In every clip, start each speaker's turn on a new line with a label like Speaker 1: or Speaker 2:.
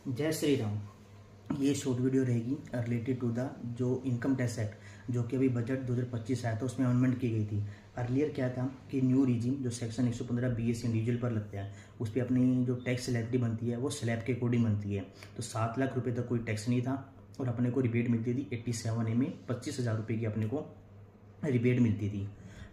Speaker 1: जय श्री राम। ये short video रहेगी रिलेटेड टू द जो इनकम टैक्स एक्ट जो कि अभी बजट 2025 आया था उसमें अमेंडमेंट की गई थी। अर्लियर क्या था कि न्यू रिजीम जो सेक्शन 115 BS इंडिविजुअल पर लगता है उस पर अपनी जो टैक्स स्लैबिलिटी बनती है वो स्लैब के अकॉर्डिंग बनती है। तो 7 लाख रुपए तक कोई टैक्स नहीं था और अपने को रिबेट मिलती थी 87A में 25,000 रुपये की अपने को रिबेट मिलती थी।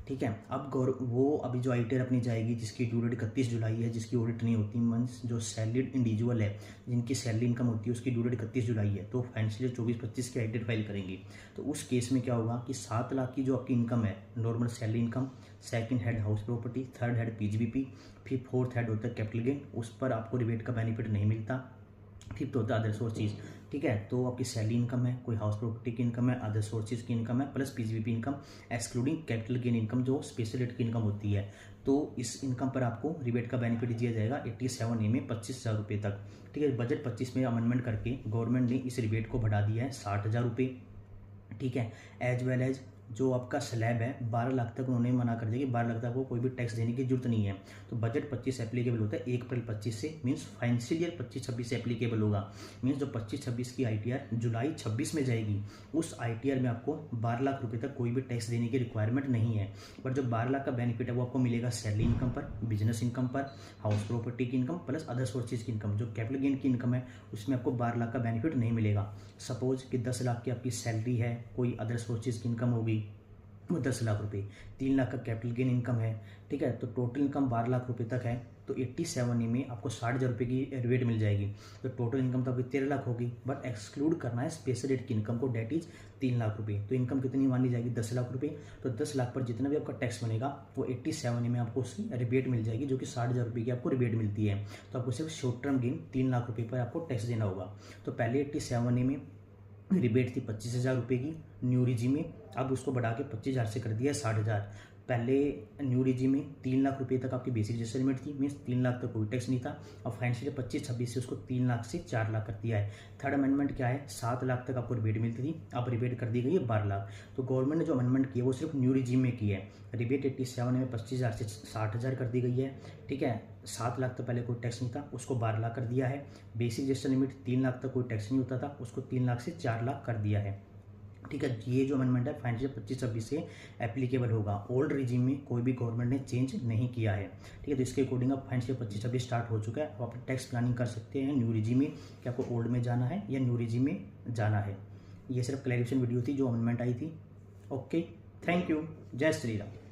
Speaker 1: ठीक है, अब वो अभी जो ITR अपनी जाएगी जिसकी ड्यू डेट 31 जुलाई है, जिसकी ऑडिट नहीं होती, मीन्स जो सैलरीड इंडिविजुअल है जिनकी सैलरी इनकम होती है उसकी ड्यू डेट 31 जुलाई है, तो फाइनेंशियल 24-25 की ITR फाइल करेंगे। तो उस केस में क्या होगा कि 7 लाख की जो आपकी इनकम है, normal salary income, second head house property, third head PGBP, फिर फोर्थ हेड होता है कैपिटल गेन, उस पर आपको रिबेट का बेनिफिट नहीं मिलता। फिफ्थ होता है अदर सोर्सेज। ठीक है, तो आपकी सैलरी इनकम है, कोई हाउस प्रॉपर्टी की इनकम है, अदर सोर्सेज की इनकम है, plus PGBP income excluding capital gain income जो स्पेशल रेट की इनकम होती है। तो इस इनकम पर आपको रिबेट का बेनिफिट दिया जाएगा 87A में 25,000 रुपये तक। ठीक है, बजट 25 में अमेंडमेंट करके गवर्नमेंट ने इस रिबेट को बढ़ा दिया है 60,000 रुपये। ठीक है, एज वेल एज जो आपका स्लैब है 12 लाख तक उन्होंने मना कर दिया कि 12 लाख तक को कोई भी टैक्स देने की जरूरत नहीं है। तो बजट 25 एप्लीकेबल होता है 1 अप्रैल 25 से, मीन्स फाइनेंशियल ईयर 25-26 से एप्लीकेबल होगा। मीन्स जो 25-26 की ITR जुलाई 26 में जाएगी उस ITR में आपको 12 लाख रुपये तक कोई भी टैक्स देने की रिक्वायरमेंट नहीं है। पर जो 12 लाख का बेनिफिट है वो आपको मिलेगा सैलरी इनकम पर, बिजनेस इनकम पर, हाउस प्रॉपर्टी की इनकम, प्लस अदर सोर्सेज की इनकम। जो कैपिटल गेन की इनकम है उसमें आपको 12 लाख का बेनिफिट नहीं मिलेगा। सपोज कि 10 लाख की आपकी सैलरी है, कोई अदर सोर्सेज की इनकम होगी वो 10 लाख रुपए, 3 लाख का कैपिटल गेन इनकम है। ठीक है, तो टोटल इनकम 12 लाख रुपए तक है, तो 87A में आपको 60,000 रुपये की रिबेट मिल जाएगी। तो टोटल इनकम तो आपकी 13 लाख होगी, बट एक्सक्लूड करना है स्पेशल रेट की इनकम को, डेट इज 3 लाख रुपये। तो इनकम कितनी मानी जाएगी 10 लाख रुपये। तो 10 लाख पर जितना भी आपका टैक्स बनेगा वो 87A में आपको उसकी रिबेट मिल जाएगी, जो कि 60,000 रुपये की आपको रिबेट मिलती है। तो आपको सिर्फ शॉर्ट टर्म गेन 3 लाख रुपये पर आपको टैक्स देना होगा। तो पहले 87A में रिबेट थी 25,000 रुपये की न्यू रिजी में, अब उसको बढ़ा के 25,000 से कर दिया है 60,000। पहले न्यू रिजी में 3 लाख रुपये तक आपकी बेसिक रजिस्टर लिमिट थी, मीन्स 3 लाख तक कोई टैक्स नहीं था। और फाइनेंशियल 25-26 से उसको 3 लाख से 4 लाख कर दिया है। थर्ड अमेंडमेंट क्या है, 7 लाख तक आपको रिबेट मिलती थी, अब रिबेट कर दी गई है 12 लाख। तो गवर्नमेंट ने जो अमेंडमेंट की है वो सिर्फ न्यू रिजीम में की है। रिबेट 87 में 25,000 से 60,000 कर दी गई है। ठीक है, 7 लाख तक पहले कोई टैक्स नहीं था, उसको 12 लाख कर दिया है। बेसिक रजिस्टर लिमिट 3 लाख तक कोई टैक्स नहीं होता था, उसको 3 लाख से 4 लाख कर दिया है। ठीक है, ये जो अमेंडमेंट है फाइनेंशियल 25-26 से एप्लीकेबल होगा। ओल्ड रिजीम में कोई भी गवर्नमेंट ने चेंज नहीं किया है। ठीक है, तो इसके अकॉर्डिंग अब फाइनेंशियल 25-26 स्टार्ट हो चुका है। अब आप टैक्स प्लानिंग कर सकते हैं न्यू रिजीम में कि आपको ओल्ड में जाना है या न्यू रिजीम में जाना है। ये सिर्फ क्लैरिफिकेशन वीडियो थी जो अमेंडमेंट आई थी। Okay, thank you. जय श्री राम।